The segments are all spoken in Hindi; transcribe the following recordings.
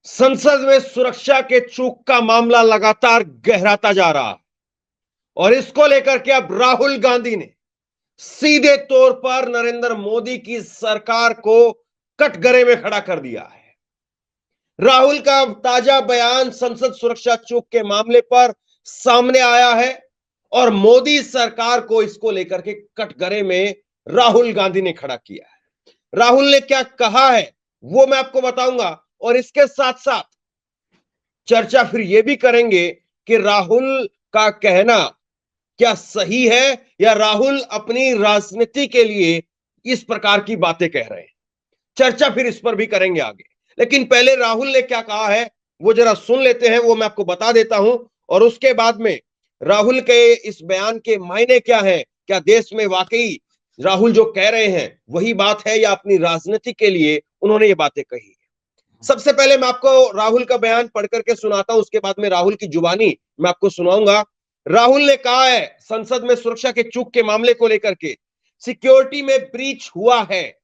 संसद में सुरक्षा के चूक का मामला लगातार गहराता जा रहा है और इसको लेकर के अब राहुल गांधी ने सीधे तौर पर नरेंद्र मोदी की सरकार को कटघरे में खड़ा कर दिया है। राहुल का ताजा बयान संसद सुरक्षा चूक के मामले पर सामने आया है और मोदी सरकार को इसको लेकर के कटघरे में राहुल गांधी ने खड़ा किया है। राहुल ने क्या कहा है वो मैं आपको बताऊंगा और इसके साथ साथ चर्चा फिर यह भी करेंगे कि राहुल का कहना क्या सही है या राहुल अपनी राजनीति के लिए इस प्रकार की बातें कह रहे हैं। चर्चा फिर इस पर भी करेंगे आगे, लेकिन पहले राहुल ने क्या कहा है वो जरा सुन लेते हैं, वो मैं आपको बता देता हूं और उसके बाद में राहुल के इस बयान के मायने क्या है, क्या देश में वाकई राहुल जो कह रहे हैं वही बात है या अपनी राजनीति के लिए उन्होंने ये बातें कही है। सबसे पहले मैं आपको राहुल का बयान पढ़ करके सुनाता हूं, उसके बाद में राहुल की जुबानी मैं आपको सुनाऊंगा। राहुल ने कहा है संसद में सुरक्षा के चूक के मामले को लेकर के सिक्योरिटी में ब्रीच हुआ है,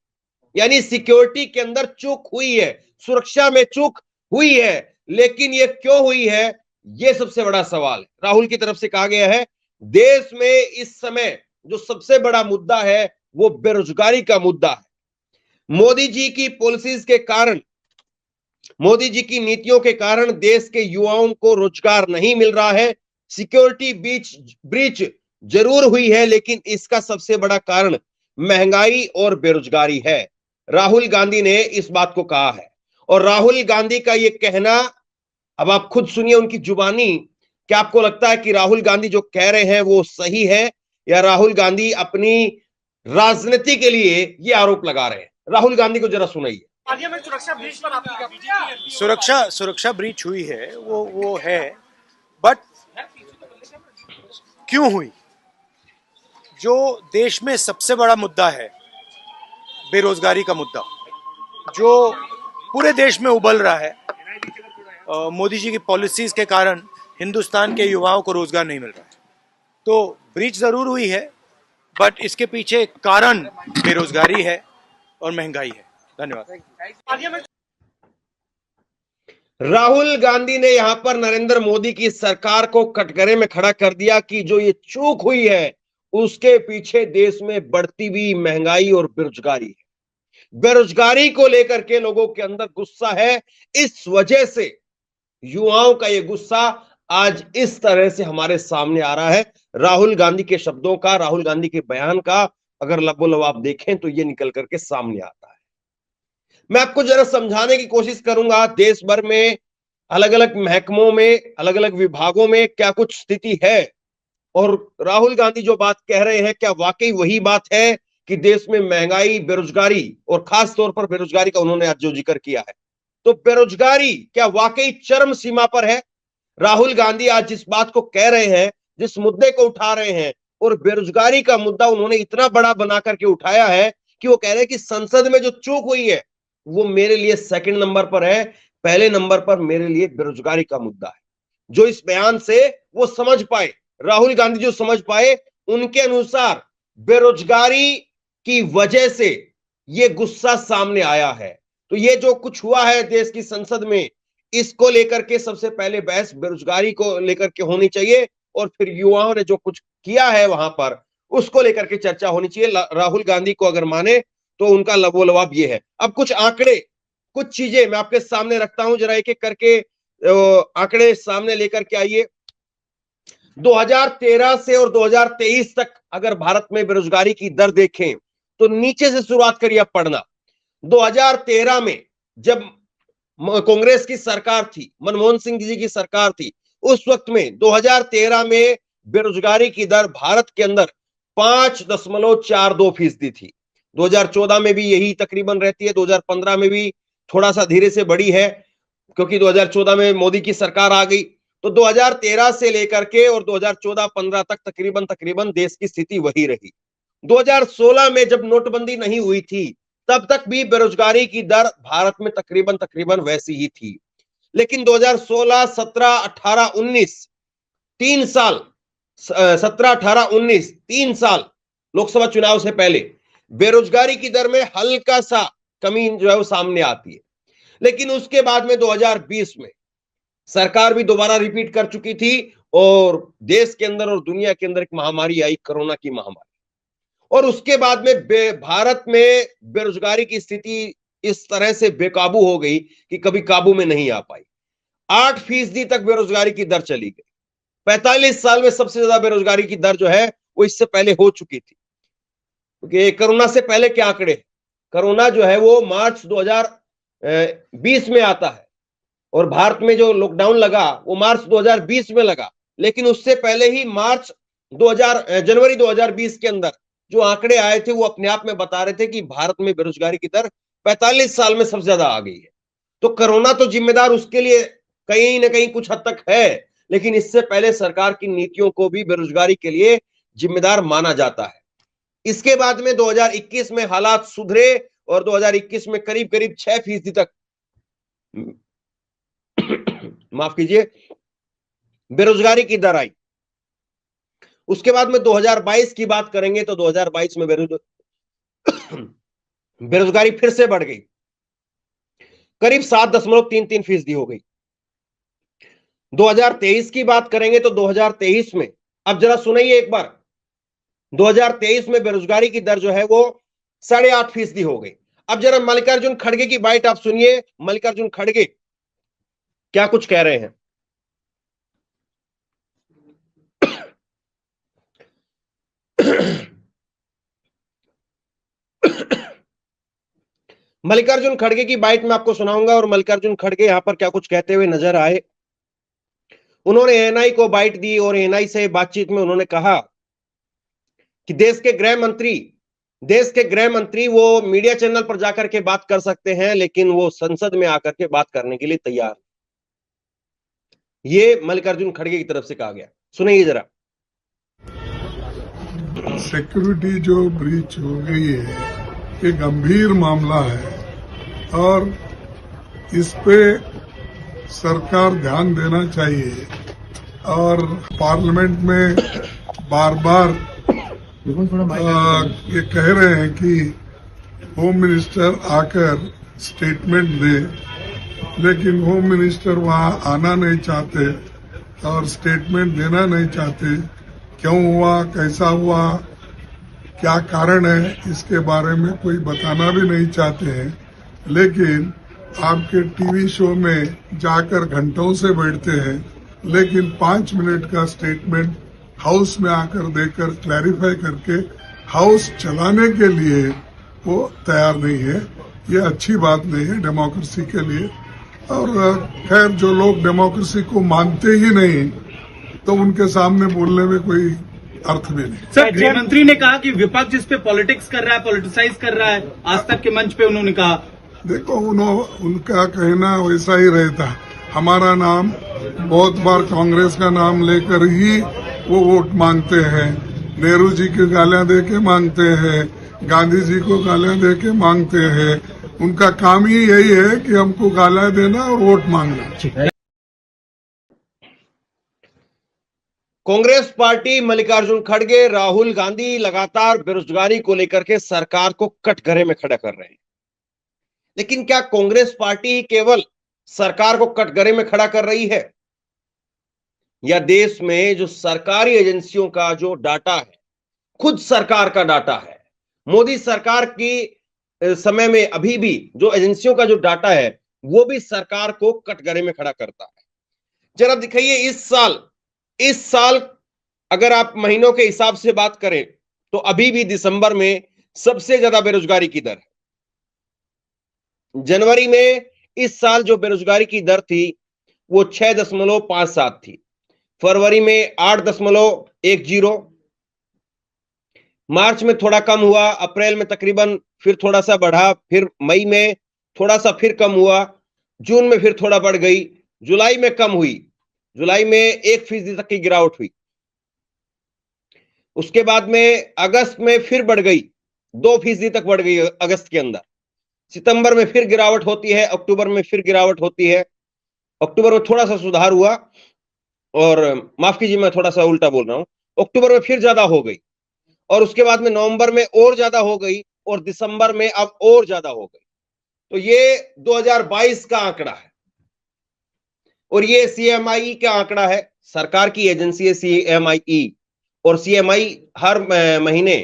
यानी सिक्योरिटी के अंदर चूक हुई है, सुरक्षा में चूक हुई है, लेकिन ये क्यों हुई है ये सबसे बड़ा सवाल है। राहुल की तरफ से कहा गया है देश में इस समय जो सबसे बड़ा मुद्दा है वो बेरोजगारी का मुद्दा है। मोदी जी की पॉलिसीज के कारण, मोदी जी की नीतियों के कारण देश के युवाओं को रोजगार नहीं मिल रहा है। सिक्योरिटी ब्रीच जरूर हुई है, लेकिन इसका सबसे बड़ा कारण महंगाई और बेरोजगारी है। राहुल गांधी ने इस बात को कहा है और राहुल गांधी का यह कहना अब आप खुद सुनिए उनकी जुबानी। क्या आपको लगता है कि राहुल गांधी जो कह रहे हैं वो सही है या राहुल गांधी अपनी राजनीति के लिए ये आरोप लगा रहे हैं? राहुल गांधी को जरा सुनाइए। सुरक्षा ब्रीच हुई है, वो है, बट क्यों हुई? जो देश में सबसे बड़ा मुद्दा है बेरोजगारी का मुद्दा, जो पूरे देश में उबल रहा है, मोदी जी की पॉलिसीज के कारण हिंदुस्तान के युवाओं को रोजगार नहीं मिल रहा है। तो ब्रीच जरूर हुई है, बट इसके पीछे कारण बेरोजगारी है और महंगाई है। धन्यवाद। राहुल गांधी ने यहां पर नरेंद्र मोदी की सरकार को कटघरे में खड़ा कर दिया कि जो ये चूक हुई है उसके पीछे देश में बढ़ती हुई महंगाई और बेरोजगारी है। बेरोजगारी को लेकर के लोगों के अंदर गुस्सा है, इस वजह से युवाओं का ये गुस्सा आज इस तरह से हमारे सामने आ रहा है। राहुल गांधी के शब्दों का, राहुल गांधी के बयान का अगर लबोलबाब देखें तो ये निकल करके सामने आता है। मैं आपको जरा समझाने की कोशिश करूंगा देश भर में अलग अलग महकमों में, अलग अलग विभागों में क्या कुछ स्थिति है और राहुल गांधी जो बात कह रहे हैं क्या वाकई वही बात है कि देश में महंगाई, बेरोजगारी और खास तौर पर बेरोजगारी का उन्होंने आज जो जिक्र किया है, तो बेरोजगारी क्या वाकई चरम सीमा पर है? राहुल गांधी आज जिस बात को कह रहे हैं, जिस मुद्दे को उठा रहे हैं और बेरोजगारी का मुद्दा उन्होंने इतना बड़ा बना करके उठाया है कि वो कह रहे हैं कि संसद में जो चूक हुई है वो मेरे लिए सेकंड नंबर पर है, पहले नंबर पर मेरे लिए बेरोजगारी का मुद्दा है। जो इस बयान से वो समझ पाए, राहुल गांधी जो समझ पाए, उनके अनुसार बेरोजगारी की वजह से ये गुस्सा सामने आया है। तो ये जो कुछ हुआ है देश की संसद में, इसको लेकर के सबसे पहले बहस बेरोजगारी को लेकर के होनी चाहिए और फिर युवाओं ने जो कुछ किया है वहां पर उसको लेकर के चर्चा होनी चाहिए। राहुल गांधी को अगर माने तो उनका लबोलबाब ये है। अब कुछ आंकड़े, कुछ चीजें मैं आपके सामने रखता हूं, जरा एक एक करके आंकड़े सामने लेकर के आइए। 2013 से और 2023 तक अगर भारत में बेरोजगारी की दर देखें तो नीचे से शुरुआत करिए पढ़ना। 2013 में जब कांग्रेस की सरकार थी, मनमोहन सिंह जी की सरकार थी, उस वक्त में 2013 में बेरोजगारी की दर भारत के अंदर 5.42% थी। 2014 में भी यही तकरीबन रहती है, 2015 में भी थोड़ा सा धीरे से बढ़ी है क्योंकि 2014 में मोदी की सरकार आ गई। तो 2013 से लेकर के और 2014-15 तक तकरीबन देश की स्थिति वही रही। 2016 में जब नोटबंदी नहीं हुई थी तब तक भी बेरोजगारी की दर भारत में तकरीबन वैसी ही थी। लेकिन 2016, 17, 18, 19 3 साल, 17, 18, 19 3 साल लोकसभा चुनाव से पहले बेरोजगारी की दर में हल्का सा कमी जो है वो सामने आती है। लेकिन उसके बाद में 2020 में सरकार भी दोबारा रिपीट कर चुकी थी और देश के अंदर और दुनिया के अंदर एक महामारी आई, कोरोना की महामारी। और उसके बाद में भारत में बेरोजगारी की स्थिति इस तरह से बेकाबू हो गई कि कभी काबू में नहीं आ पाई। 8% तक बेरोजगारी की दर चली गई। 45 साल में सबसे ज्यादा बेरोजगारी की दर जो है वो इससे पहले हो चुकी थी, क्योंकि कोरोना से पहले के आंकड़े, कोरोना जो है वो मार्च 2020 में आता है और भारत में जो लॉकडाउन लगा वो मार्च 2020 में लगा, लेकिन उससे पहले ही जनवरी 2020 के अंदर जो आंकड़े आए थे वो अपने आप में बता रहे थे कि भारत में बेरोजगारी की दर 45 साल में सबसे ज्यादा आ गई है। तो कोरोना तो जिम्मेदार उसके लिए कहीं ना कहीं कुछ हद तक है, लेकिन इससे पहले सरकार की नीतियों को भी बेरोजगारी के लिए जिम्मेदार माना जाता है। इसके बाद में 2021 में हालात सुधरे और 2021 में करीब करीब 6% तक माफ कीजिए बेरोजगारी की दर आई। उसके बाद में 2022 की बात करेंगे तो 2022 में बेरोजगारी फिर से बढ़ गई, करीब 7.33% हो गई। 2023 की बात करेंगे तो 2023 में, अब जरा सुनिए एक बार, 2023 में बेरोजगारी की दर जो है वो 8.5% हो गई। अब जरा मल्लिकार्जुन खड़गे की बाइट आप सुनिए, मल्लिकार्जुन खड़गे क्या कुछ कह रहे हैं। मल्लिकार्जुन खड़गे की बाइट में आपको सुनाऊंगा और मल्लिकार्जुन खड़गे यहां पर क्या कुछ कहते हुए नजर आए। उन्होंने एएनआई को बाइट दी और एएनआई से बातचीत में उन्होंने कहा कि देश के गृह मंत्री वो मीडिया चैनल पर जाकर के बात कर सकते हैं, लेकिन वो संसद में आकर के बात करने के लिए तैयार। ये मल्लिकार्जुन खड़गे की तरफ से कहा गया, सुनिए जरा। सिक्योरिटी जो ब्रीच हो गई है ये गंभीर मामला है और इस पे सरकार ध्यान देना चाहिए। और पार्लियामेंट में बार बार ये कह रहे हैं कि होम मिनिस्टर आकर स्टेटमेंट दे, लेकिन होम मिनिस्टर वहां आना नहीं चाहते और स्टेटमेंट देना नहीं चाहते। क्यों हुआ, कैसा हुआ, क्या कारण है, इसके बारे में कोई बताना भी नहीं चाहते हैं। लेकिन आपके टीवी शो में जाकर घंटों से बैठते हैं, लेकिन 5 मिनट का स्टेटमेंट हाउस में आकर देकर क्लैरिफाई करके हाउस चलाने के लिए वो तैयार नहीं है। ये अच्छी बात नहीं है डेमोक्रेसी के लिए। और खैर जो लोग डेमोक्रेसी को मानते ही नहीं तो उनके सामने बोलने में कोई अर्थ भी नहीं। सर, गृह मंत्री ने कहा कि विपक्ष इस पे पॉलिटिक्स कर रहा है, पॉलिटिसाइज कर रहा है। आज तक के मंच पे उन्होंने कहा। देखो उनका कहना वैसा ही रहता। हमारा नाम बहुत बार कांग्रेस का नाम लेकर ही वो वोट मांगते हैं। नेहरू जी की गालियां दे के मांगते हैं, गांधी जी को गालियां दे के मांगते हैं। उनका काम ही यही है कि हमको गालियां देना और वोट मांगना। कांग्रेस पार्टी, मल्लिकार्जुन खड़गे, राहुल गांधी लगातार बेरोजगारी को लेकर के सरकार को कटघरे में खड़ा कर रहे हैं। लेकिन क्या कांग्रेस पार्टी ही केवल सरकार को कटघरे में खड़ा कर रही है, या देश में जो सरकारी एजेंसियों का जो डाटा है, खुद सरकार का डाटा है, मोदी सरकार की समय में अभी भी जो एजेंसियों का जो डाटा है वो भी सरकार को कटघरे में खड़ा करता है। जरा दिखाइए इस साल अगर आप महीनों के हिसाब से बात करें तो अभी भी दिसंबर में सबसे ज्यादा बेरोजगारी की दर है। जनवरी में इस साल जो बेरोजगारी की दर थी वो 6.57 थी, फरवरी में 8.10, मार्च में थोड़ा कम हुआ, अप्रैल में तकरीबन फिर थोड़ा सा बढ़ा, फिर मई में थोड़ा सा फिर कम हुआ, जून में फिर थोड़ा बढ़ गई, जुलाई में कम हुई, जुलाई में 1% तक की गिरावट हुई। उसके बाद में अगस्त में फिर बढ़ गई, 2% तक बढ़ गई अगस्त के अंदर। सितंबर में फिर गिरावट होती है, अक्टूबर में फिर गिरावट होती है, अक्टूबर में थोड़ा सा सुधार हुआ, और माफ कीजिए मैं थोड़ा सा उल्टा बोल रहा हूं, अक्टूबर में फिर ज्यादा हो गई, और उसके बाद में नवंबर में और ज्यादा हो गई, और दिसंबर में अब और ज्यादा हो गई। तो ये 2022 का आंकड़ा है और ये सीएमआई का आंकड़ा है, सरकार की एजेंसी है सीएमआई, और सीएमआई हर महीने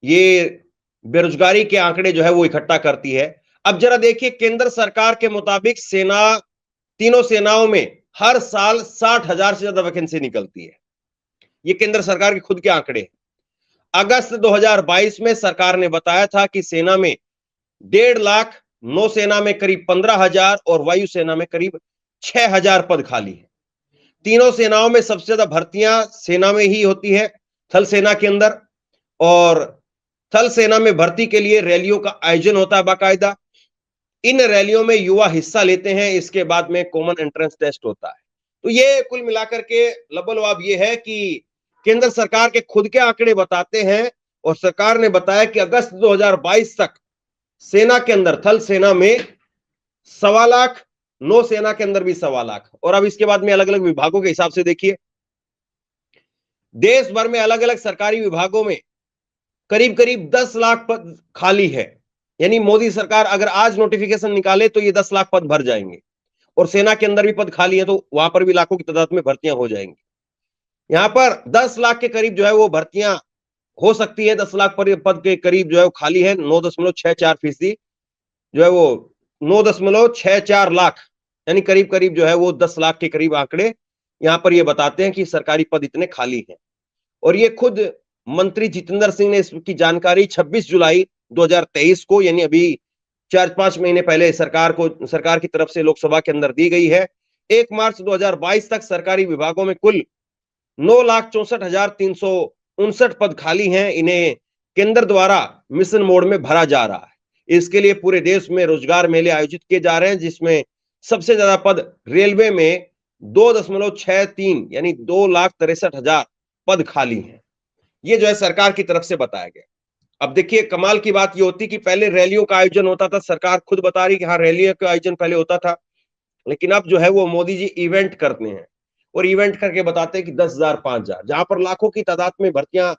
ये बेरोजगारी के आंकड़े जो है वो इकट्ठा करती है। अब जरा देखिए, केंद्र सरकार के मुताबिक तीनों सेनाओं में हर साल 60,000 से ज्यादा वैकेंसी निकलती है। ये केंद्र सरकार के खुद के आंकड़े हैं। अगस्त 2022 में सरकार ने बताया था कि सेना में 1.5 लाख, नौसेना में करीब 15,000 और वायुसेना में करीब 6,000 पद खाली है। तीनों सेनाओं में सबसे ज्यादा भर्तियां सेना में ही होती है, थल सेना के अंदर, और थल सेना में भर्ती के लिए रैलियों का आयोजन होता है बाकायदा। इन रैलियों में युवा हिस्सा लेते हैं, इसके बाद में कॉमन एंट्रेंस टेस्ट होता है। तो ये कुल मिलाकर के लबोलबाब ये है कि केंद्र सरकार के खुद के आंकड़े बताते हैं, और सरकार ने बताया कि अगस्त 2022 तक सेना के अंदर, थल सेना में 1.25 लाख, नौसेना के अंदर भी 1.25 लाख, और अब इसके बाद में अलग अलग विभागों के हिसाब से देखिए, देश भर में अलग अलग सरकारी विभागों में करीब करीब 10 लाख पद खाली है। यानी मोदी सरकार अगर आज नोटिफिकेशन निकाले तो ये 10 लाख पद भर जाएंगे, और सेना के अंदर भी पद खाली है तो वहां पर भी लाखों की तादाद में भर्तियां हो जाएंगी। यहां पर 10 लाख के करीब जो है वो भर्तियां हो सकती है, 10 लाख पद के करीब जो है वो खाली है। 9.64% जो है वो 9.64 लाख, यानी करीब करीब जो है वो 10 लाख के करीब आंकड़े यहां पर ये बताते हैं कि सरकारी पद इतने खाली हैं। और ये खुद मंत्री जितेंद्र सिंह ने इसकी जानकारी 26 जुलाई 2023 को, यानी अभी 4-5 महीने पहले सरकार की तरफ से लोकसभा के अंदर दी गई है। 1 मार्च 2022 तक सरकारी विभागों में कुल 9,64,359 पद खाली हैं। इन्हें केंद्र द्वारा मिशन मोड में भरा जा रहा है। इसके लिए पूरे देश में रोजगार मेले आयोजित किए जा रहे हैं, जिसमें सबसे ज्यादा पद रेलवे में 2.63 यानी 2,63,000 पद खाली हैं। ये जो है सरकार की तरफ से बताया गया। अब देखिए, कमाल की बात ये होती कि पहले रैलियों का आयोजन होता था, सरकार खुद बता रही कि हाँ रैलियों का आयोजन पहले होता था, लेकिन अब जो है वो मोदी जी इवेंट करते हैं, और इवेंट करके बताते हैं कि 10,000, 5,000, जहां पर लाखों की तादाद में भर्तियां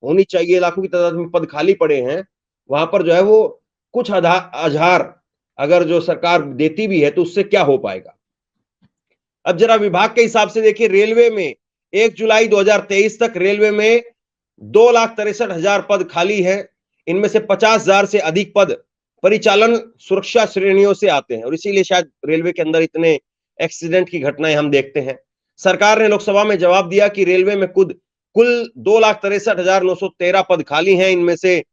होनी चाहिए, लाखों की तादाद में पद खाली पड़े हैं, वहां पर जो है वो कुछ आधार अगर जो सरकार देती भी है तो उससे क्या हो पाएगा। अब जरा विभाग के हिसाब से देखिए, रेलवे में 1 जुलाई 2023 तक रेलवे में 2,63,000 पद खाली है। इनमें से 50,000 से अधिक पद परिचालन सुरक्षा श्रेणियों से आते हैं, और इसीलिए शायद रेलवे के अंदर इतने एक्सीडेंट की घटनाएं हम देखते हैं। सरकार ने लोकसभा में जवाब दिया कि रेलवे में कुल 2,63,913 पद खाली हैं। इनमें से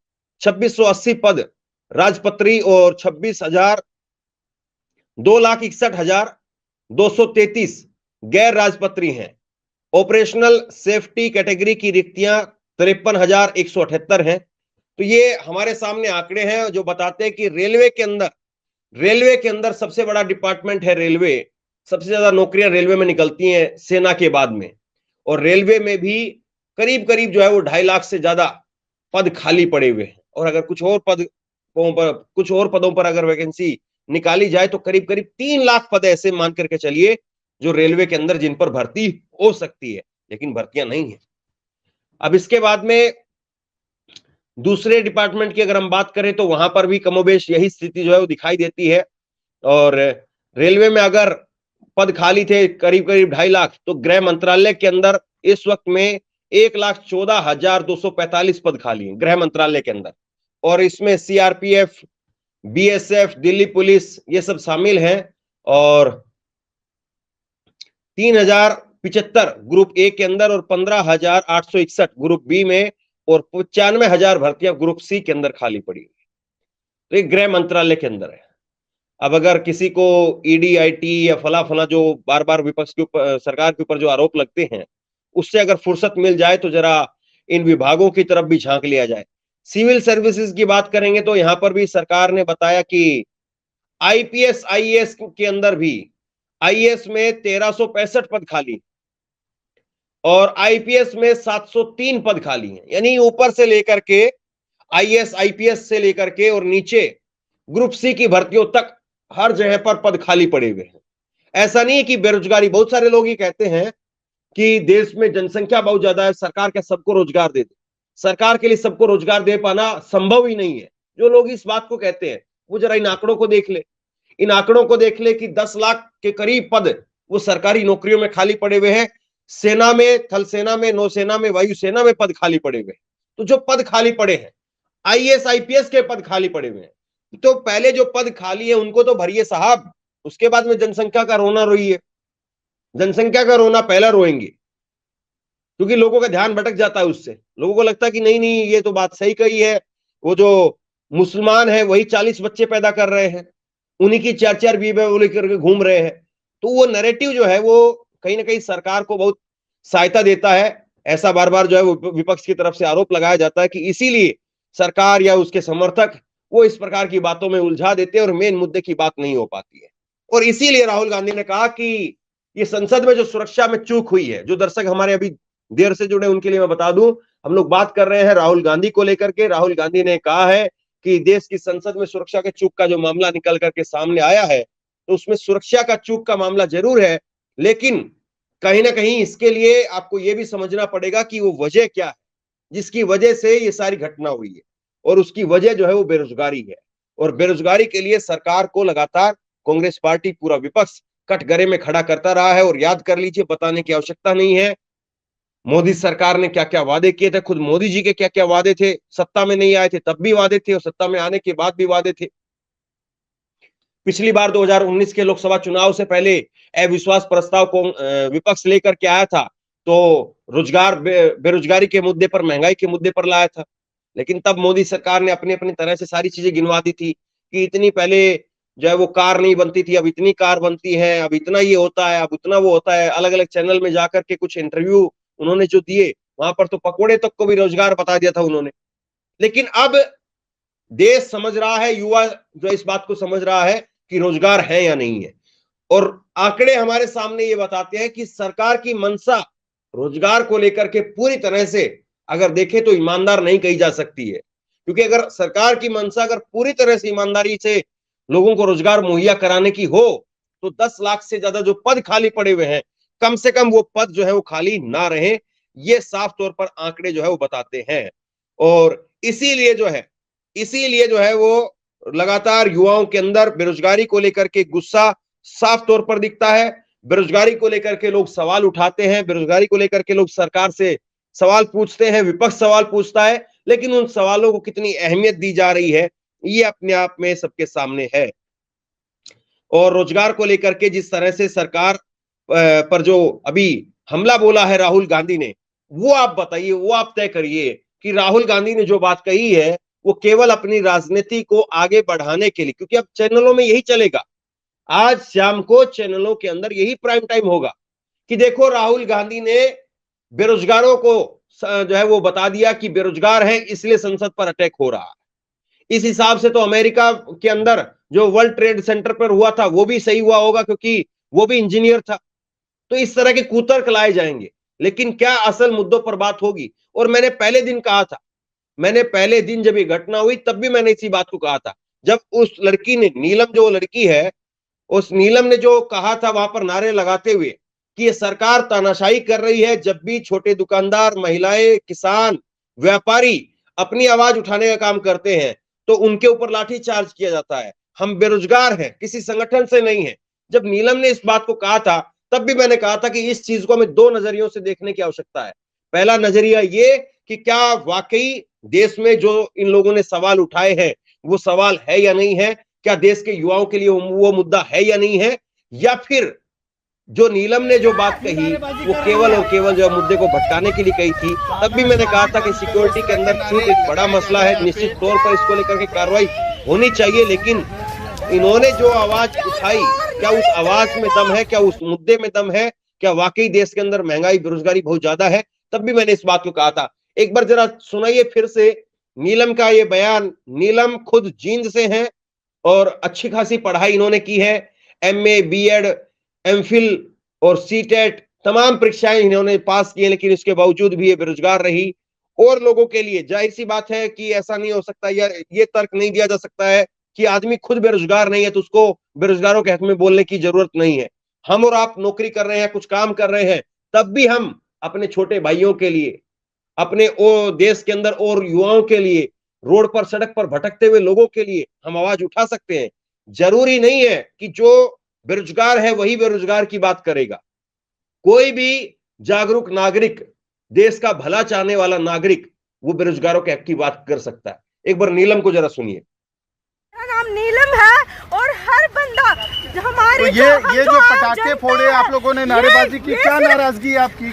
2,680 पद राजपत्री और 2,61,233 गैर राजपत्री हैं। ऑपरेशनल सेफ्टी कैटेगरी की रिक्तियां 53,178 हैं। तो ये हमारे सामने आंकड़े हैं जो बताते हैं कि रेलवे के अंदर सबसे बड़ा डिपार्टमेंट है रेलवे। सबसे ज्यादा नौकरियां रेलवे में निकलती हैं सेना के बाद में, और रेलवे में भी करीब करीब जो है वो 2.5 लाख से ज्यादा पद खाली पड़े हुए हैं। और अगर कुछ और पदों पर अगर वैकेंसी निकाली जाए तो करीब करीब 3 लाख पद ऐसे मान करके चलिए जो रेलवे के अंदर जिन पर भर्ती हो सकती है, लेकिन भर्तियां नहीं है। अब इसके बाद में दूसरे डिपार्टमेंट की अगर हम बात करें तो वहां पर भी कमोबेश यही स्थिति जो है वो दिखाई देती है। और रेलवे में अगर पद खाली थे करीब करीब 2.5 लाख, तो गृह मंत्रालय के अंदर इस वक्त में 1,14,245 पद खाली हैं गृह मंत्रालय के अंदर, और इसमें सीआरपीएफ, बीएसएफ, दिल्ली पुलिस ये सब शामिल हैं। और 3,075 ग्रुप ए के अंदर और 15,861 ग्रुप बी में, और 95,000 भर्तियां ग्रुप सी के अंदर खाली पड़ी हुई। तो ये गृह मंत्रालय के अंदर है। अब अगर किसी को ईडी, आईटी या फला जो बार बार विपक्ष के ऊपर, सरकार के ऊपर जो आरोप लगते हैं, उससे अगर फुर्सत मिल जाए तो जरा इन विभागों की तरफ भी झांक लिया जाए। सिविल सर्विसेज की बात करेंगे तो यहां पर भी सरकार ने बताया कि आईपीएस, आईएएस के अंदर भी आईएएस में 1,365 पद खाली, और आईपीएस में 703 पद खाली हैं। यानी ऊपर से लेकर के आईएएस, आईपीएस से लेकर के और नीचे ग्रुप सी की भर्तियों तक हर जगह पर पद खाली पड़े हुए हैं। ऐसा नहीं है कि बेरोजगारी, बहुत सारे लोग ये कहते हैं कि देश में जनसंख्या बहुत ज्यादा है, सरकार क्या सबको रोजगार दे दे। सरकार के लिए सबको रोजगार दे पाना संभव ही नहीं है। जो लोग इस बात को कहते हैं वो जरा इन आंकड़ों को देख ले, इन आंकड़ों को देख ले कि 10 लाख के करीब पद वो सरकारी नौकरियों में खाली पड़े हुए हैं। सेना में, थल सेना में, नौसेना में, वायुसेना में पद खाली पड़े हुए हैं। तो जो पद खाली पड़े हैं, आईएएस आईपीएस के पद खाली पड़े हुए हैं, तो पहले जो पद खाली है उनको तो भरिए साहब, उसके बाद में जनसंख्या का रोना रोइए। जनसंख्या का रोना पहला रोएंगे, क्योंकि लोगों का ध्यान भटक जाता है उससे। लोगों को लगता है कि नहीं नहीं, ये तो बात सही कही है, वो जो मुसलमान है वही 40 बच्चे पैदा कर रहे हैं, उन्हीं की 4-4 बीवी वो लेकर के घूम रहे हैं। तो वो नैरेटिव जो है वो कहीं ना कहीं सरकार को बहुत सहायता देता है। ऐसा बार बार जो है वो विपक्ष की तरफ से आरोप लगाया जाता है कि इसीलिए सरकार या उसके समर्थक वो इस प्रकार की बातों में उलझा देते हैं और मेन मुद्दे की बात नहीं हो पाती है। और इसीलिए राहुल गांधी ने कहा कि ये संसद में जो सुरक्षा में चूक हुई है, जो दर्शक हमारे अभी देर से जुड़े उनके लिए मैं बता दूं, हम लोग बात कर रहे हैं राहुल गांधी को लेकर के। राहुल गांधी ने कहा है कि देश की संसद में सुरक्षा के चूक का जो मामला निकल करके सामने आया है, तो उसमें सुरक्षा का चूक का मामला जरूर है, लेकिन कहीं ना कहीं इसके लिए आपको यह भी समझना पड़ेगा कि वो वजह क्या है जिसकी वजह से ये सारी घटना हुई है। और उसकी वजह जो है वो बेरोजगारी है। और बेरोजगारी के लिए सरकार को लगातार कांग्रेस पार्टी, पूरा विपक्ष कटघरे में खड़ा करता रहा है। और याद कर लीजिए, बताने की आवश्यकता नहीं है मोदी सरकार ने क्या क्या वादे किए थे। खुद मोदी जी के क्या क्या वादे थे, सत्ता में नहीं आए थे तब भी वादे थे और सत्ता में आने के बाद भी वादे थे। पिछली बार 2019 के लोकसभा चुनाव से पहले अविश्वास प्रस्ताव को विपक्ष लेकर के आया था, तो रोजगार, बेरोजगारी के मुद्दे पर, महंगाई के मुद्दे पर लाया था। लेकिन तब मोदी सरकार ने अपनी अपनी तरह से सारी चीजें गिनवा दी थी कि इतनी पहले जो है वो कार नहीं बनती थी, अब इतनी कार बनती है, अब इतना ये होता है, अब उतना वो होता है। अलग अलग चैनल में जाकर के कुछ इंटरव्यू उन्होंने जो दिए, वहां पर तो पकोड़े तक को भी रोजगार बता दिया था उन्होंने। लेकिन अब देश समझ रहा है, युवा जो इस बात को समझ रहा है कि रोजगार है या नहीं है। और आंकड़े हमारे सामने ये बताते हैं कि सरकार की मंशा रोजगार को लेकर के पूरी तरह से अगर देखें तो ईमानदार नहीं कही जा सकती है। क्योंकि अगर सरकार की मंशा अगर पूरी तरह से ईमानदारी से लोगों को रोजगार मुहैया कराने की हो, तो 10 लाख से ज्यादा जो पद खाली पड़े हुए हैं, कम से कम वो पद जो है वो खाली ना रहे। ये साफ तौर पर आंकड़े जो है वो बताते हैं। और इसीलिए जो है वो लगातार युवाओं के अंदर बेरोजगारी को लेकर के गुस्सा साफ तौर पर दिखता है। बेरोजगारी को लेकर के लोग सवाल उठाते हैं, बेरोजगारी को लेकर के लोग सरकार से सवाल पूछते हैं, विपक्ष सवाल पूछता है, लेकिन उन सवालों को कितनी अहमियत दी जा रही है ये अपने आप में सबके सामने है। और रोजगार को लेकर के जिस तरह से सरकार पर जो अभी हमला बोला है राहुल गांधी ने, वो आप बताइए, वो आप तय करिए कि राहुल गांधी ने जो बात कही है वो केवल अपनी राजनीति को आगे बढ़ाने के लिए, क्योंकि अब चैनलों में यही चलेगा, आज शाम को चैनलों के अंदर यही प्राइम टाइम होगा कि देखो राहुल गांधी ने बेरोजगारों को जो है वो बता दिया कि बेरोजगार है इसलिए संसद पर अटैक हो रहा है। इस हिसाब से तो अमेरिका के अंदर जो वर्ल्ड ट्रेड सेंटर पर हुआ था वो भी सही हुआ होगा, क्योंकि वो भी इंजीनियर था। तो इस तरह के कुतर्क लाए जाएंगे, लेकिन क्या असल मुद्दों पर बात होगी। और मैंने पहले दिन कहा था, मैंने पहले दिन जब ये घटना हुई तब भी मैंने इसी बात को कहा था, जब उस लड़की ने, नीलम जो लड़की है, उस नीलम ने जो कहा था वहां पर नारे लगाते हुए कि ये सरकार तानाशाही कर रही है, जब भी छोटे दुकानदार, महिलाएं, किसान, व्यापारी अपनी आवाज उठाने का काम करते हैं तो उनके ऊपर लाठी चार्ज किया जाता है। हम बेरोजगार हैं, किसी संगठन से नहीं है। जब नीलम ने इस बात को कहा था तब भी मैंने कहा था कि इस चीज को हमें दो नजरियों से देखने की आवश्यकता है। पहला नजरिया ये कि क्या वाकई देश में जो इन लोगों ने सवाल उठाए हैं वो सवाल है या नहीं है, क्या देश के युवाओं के लिए वो मुद्दा है या नहीं है, या फिर जो नीलम ने जो बात कही वो केवल और केवल जो मुद्दे को भटकाने के लिए कही थी। तब भी मैंने कहा था कि सिक्योरिटी के अंदर छूट एक बड़ा मसला है, निश्चित तौर पर इसको लेकर के कार्रवाई होनी चाहिए। लेकिन इन्होंने जो आवाज उठाई, क्या उस आवाज में दम है, क्या उस मुद्दे में दम है, क्या वाकई देश के अंदर महंगाई, बेरोजगारी बहुत ज्यादा है? तब भी मैंने इस बात को कहा था। एक बार जरा सुनाइए फिर से नीलम का ये बयान। नीलम खुद जींद से हैं और अच्छी खासी पढ़ाई इन्होंने की है, एमए, बीएड, एमफिल और सीटेट तमाम परीक्षाएं इन्होंने पास की है, लेकिन इसके बावजूद भी ये बेरोजगार रही। और लोगों के लिए जाहिर सी बात है कि ऐसा नहीं हो सकता, या ये तर्क नहीं दिया जा सकता है कि आदमी खुद बेरोजगार नहीं है तो उसको बेरोजगारों के हक में बोलने की जरूरत नहीं है। हम और आप नौकरी कर रहे हैं, कुछ काम कर रहे हैं, तब भी हम अपने छोटे भाइयों के लिए, अपने देश के अंदर और युवाओं के लिए रोड पर सड़क पर भटकते हुए लोगों के लिए हम आवाज उठा सकते हैं। जरूरी नहीं है कि जो बेरोजगार है वही बेरोजगार की बात करेगा। कोई भी जागरूक नागरिक, देश का भला चाहने वाला नागरिक, वो बेरोजगारों के हक की बात कर सकता है। एक बार नीलम को जरा सुनिए। मेरा नाम नीलम है और हर बंदा हमारे तो ये जो पटाखे फोड़े आप लोगों ने, नारेबाजी की, क्या नाराजगी है आपकी?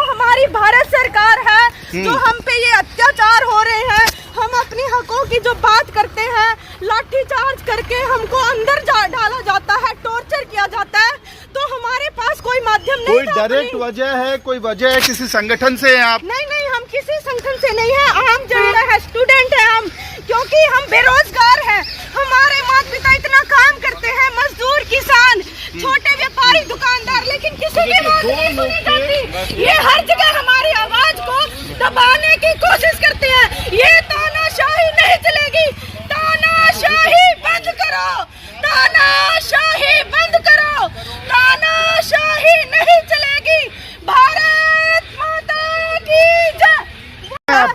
हमारी भारत सरकार है जो हम पे ये अत्याचार हो रहे हैं, हम अपनी हकों की जो बात करते हैं, लाठी चार्ज करके हमको अंदर डाला जाता है, टॉर्चर किया जाता है, तो हमारे पास कोई माध्यम नहीं कोई था। डायरेक्ट वजह है, कोई वजह है, किसी संगठन से हैं आप? नहीं, हम किसी संगठन से नहीं है, आम जनता है, स्टूडेंट है हम, क्योंकि हम बेरोजगार हैं। हमारे माता पिता इतना काम करते हैं, मजदूर, किसान, छोटे व्यापारी, दुकानदार, लेकिन किसी की बात नहीं सुनी जाती। ये हर जगह हमारी आवाज को दबाने की कोशिश करते हैं। ये तानाशाही नहीं चलेगी, तानाशाही बंद करो, तानाशाही बंद करो, तानाशाही नहीं चलेगी। भारत माता की जय।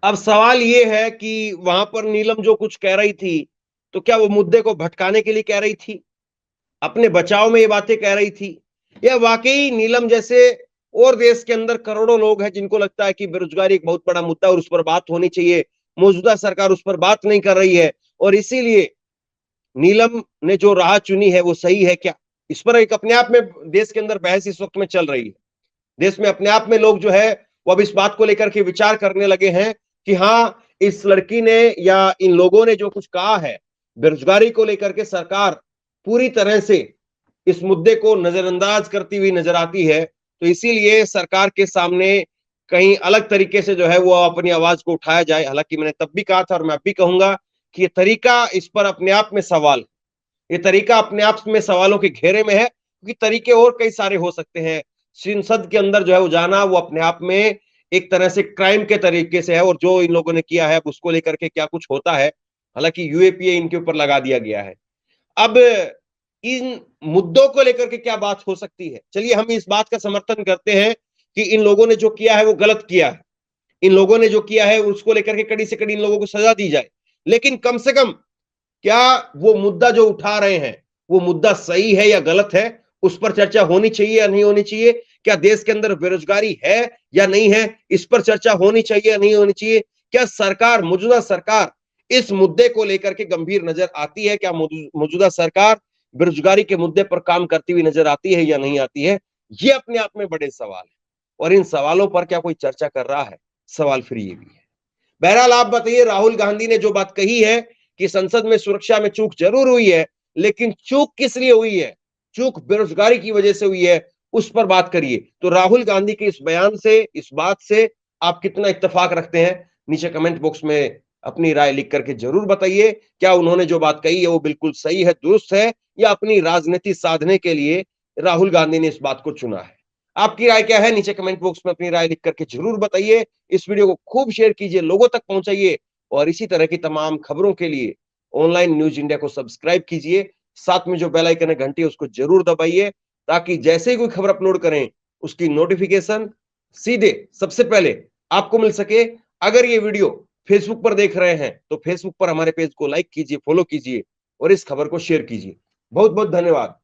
अब सवाल ये है कि वहां पर नीलम जो कुछ कह रही थी, तो क्या वो मुद्दे को भटकाने के लिए कह रही थी, अपने बचाव में ये बातें कह रही थी, या वाकई नीलम जैसे और देश के अंदर करोड़ों लोग हैं जिनको लगता है कि बेरोजगारी एक बहुत बड़ा मुद्दा और उस पर बात होनी चाहिए, मौजूदा सरकार उस पर बात नहीं कर रही है और इसीलिए नीलम ने जो राह चुनी है वो सही है क्या? इस पर एक अपने आप में देश के अंदर बहस इस वक्त में चल रही है। देश में अपने आप में लोग जो है वो अब इस बात को लेकर के विचार करने लगे हैं कि हाँ, इस लड़की ने या इन लोगों ने जो कुछ कहा है बेरोजगारी को लेकर के, सरकार पूरी तरह से इस मुद्दे को नजरअंदाज करती हुई नजर आती है। तो इसीलिए सरकार के सामने कहीं अलग तरीके से जो है वो अपनी आवाज को उठाया जाए। हालांकि मैंने तब भी कहा था और मैं अब भी कहूंगा कि ये तरीका इस पर अपने आप में सवाल, ये तरीका अपने आप में सवालों के घेरे में है, क्योंकि तरीके और कई सारे हो सकते हैं। संसद के अंदर जो है वो जाना, वो अपने आप में एक तरह से क्राइम के तरीके से है और जो इन लोगों ने किया है उसको लेकर के क्या कुछ होता है, हालांकि यूएपीए इनके ऊपर लगा दिया गया है। अब इन मुद्दों को लेकर के क्या बात हो सकती है? चलिए हम इस बात का समर्थन करते हैं कि इन लोगों ने जो किया है वो गलत किया है, इन लोगों ने जो किया है उसको लेकर के कड़ी से कड़ी इन लोगों को सजा दी जाए। लेकिन कम से कम क्या वो मुद्दा जो उठा रहे हैं वो मुद्दा सही है या गलत है, उस पर चर्चा होनी चाहिए या नहीं होनी चाहिए? क्या देश के अंदर बेरोजगारी है या नहीं है, इस पर चर्चा होनी चाहिए या नहीं होनी चाहिए? क्या सरकार, मौजूदा सरकार इस मुद्दे को लेकर के गंभीर नजर आती है? क्या मौजूदा सरकार बेरोजगारी के मुद्दे पर काम करती हुई नजर आती है या नहीं आती है? ये अपने आप में बड़े सवाल है और इन सवालों पर क्या कोई चर्चा कर रहा है? सवाल फिर ये भी है। बहरहाल आप बताइए, राहुल गांधी ने जो बात कही है कि संसद में सुरक्षा में चूक जरूर हुई है, लेकिन चूक किस लिए हुई है? चूक बेरोजगारी की वजह से हुई है, उस पर बात करिए। तो राहुल गांधी के इस बयान से, इस बात से आप कितना इत्तेफाक रखते हैं? नीचे कमेंट बॉक्स में अपनी राय लिख करके जरूर बताइए। क्या उन्होंने जो बात कही है वो बिल्कुल सही है, दुरुस्त है, या अपनी राजनीति साधने के लिए राहुल गांधी ने इस बात को चुना है? आपकी राय क्या है? नीचे कमेंट बॉक्स में अपनी राय लिख करके जरूर बताइए। इस वीडियो को खूब शेयर कीजिए, लोगों तक पहुंचाइए और इसी तरह की तमाम खबरों के लिए ऑनलाइन न्यूज इंडिया को सब्सक्राइब कीजिए। साथ में जो बेल आइकन है, घंटी, उसको जरूर दबाइए ताकि जैसे ही कोई खबर अपलोड करें उसकी नोटिफिकेशन सीधे सबसे पहले आपको मिल सके। अगर ये वीडियो फेसबुक पर देख रहे हैं तो फेसबुक पर हमारे पेज को लाइक कीजिए, फॉलो कीजिए और इस खबर को शेयर कीजिए। बहुत बहुत धन्यवाद।